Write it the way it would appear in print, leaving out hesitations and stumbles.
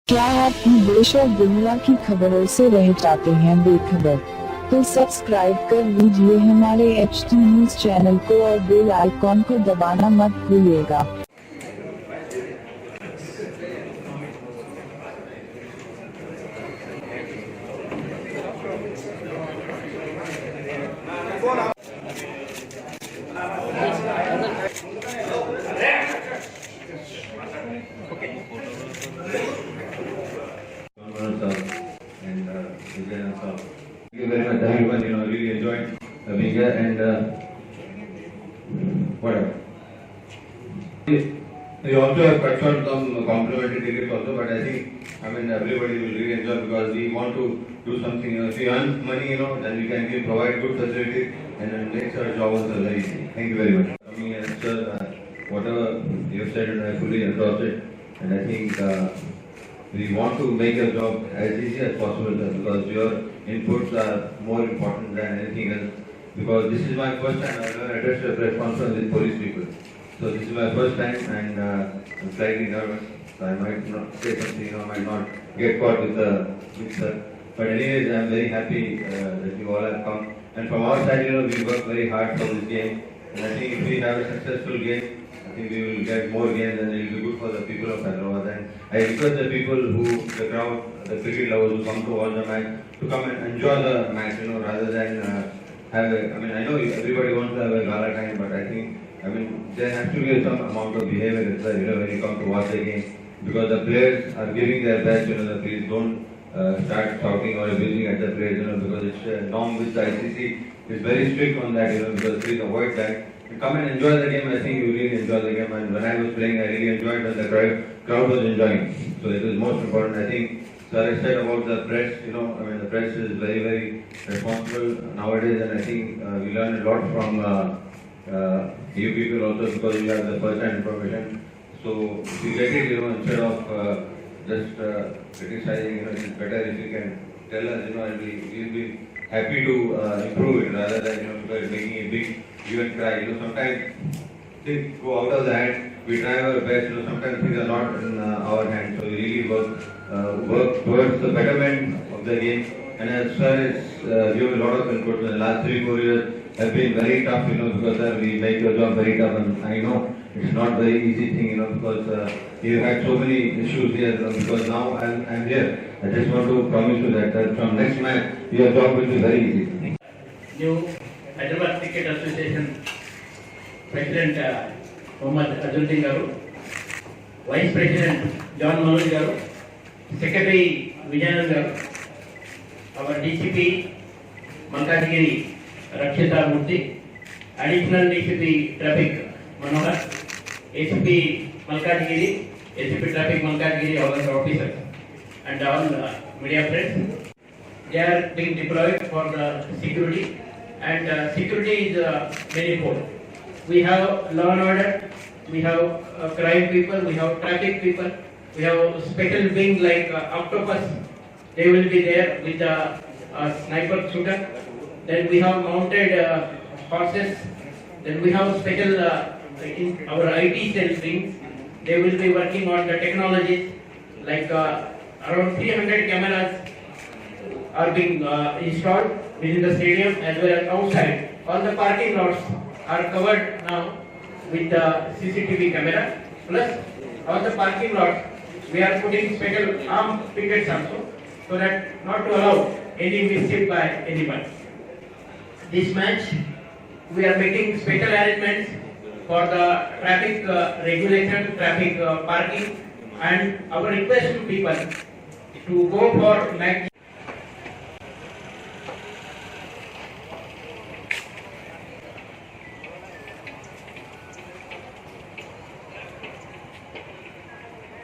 क्या आप देश और दुनिया की खबरों से रह जाते हैं बेखबर? तो सब्सक्राइब कर लीजिए हमारे HT न्यूज चैनल को और बेल आइकॉन को दबाना मत भूलिएगा। And Vijay also. Thank you very much, everyone. Really enjoyed being here and whatever. We also have cut short some complimentary tickets also, but I think everybody will really enjoy because we want to do something. If we earn money, then we can provide good facilities and then make our job also very easy. Thank you very much. Sir, whatever you have said, I fully endorse it, and I think. We want to make your job as easy as possible, sir, because your inputs are more important than anything else. Because this is my first time I've ever addressed a press conference with police people. So this is my first time and I'm slightly nervous. So I might not say something, I might not get caught with the mixer. But anyways, I'm very happy that you all have come. And from our side, we work very hard for this game. And I think if we have a successful game, I think we will get more games and it will be good for the people of Hyderabad. And I request the people the crowd, the cricket lovers who come to watch the match, to come and enjoy the match, rather than have I know everybody wants to have a gala time, but I think, there has to be some amount of behavior as well, when you come to watch the game. Because the players are giving their best, please don't start shouting or abusing at the players, because it's a norm which the ICC is very strict on that, because please avoid that. Come and enjoy the game. I think you really enjoy the game. And when I was playing, I really enjoyed when the crowd was enjoying. So it was most important. I think, sir, I said about the press, the press is very, very responsible nowadays. And I think we learn a lot from you people also because you have the first-hand information. So if you get it, instead of just criticizing, it's better if you can tell us, and we'll be happy to improve it rather than, because making a big you and cry. Sometimes things go out of the hand. We try our best. Sometimes things are not in our hands. So we really work towards the betterment of the game. And as far as we have a lot of input in the last 3-4 years have been very tough, because we make your job very tough. And I know it's not very easy thing, because you had so many issues here. Because now I'm here. I just want to promise you that from next match your job will be very easy. New Hyderabad Cricket Association President Mohammad Azzuddin Garu, Vice President John Manoj Garu, Secretary Vijayanand Garu, our DCP Malkajgiri Rakshita Murthy, Additional DCP Traffic Manohar, ACP Malkajgiri, ACP Traffic Malkajgiri, all other officers, and all media press. They are being deployed for the security. And security is manifold. We have law and order, we have crime people, we have traffic people, we have special wing like octopus. They will be there with a sniper shooter. Then we have mounted horses. Then we have special in our IT cell wings. They will be working on the technologies like around 300 cameras are being installed within the stadium as well as outside. All the parking lots are covered now with the CCTV camera. Plus, all the parking lots we are putting special armed pickets also, so that not to allow any mischief by anyone. This match we are making special arrangements for the traffic regulation, traffic parking, and our request to people to go for match.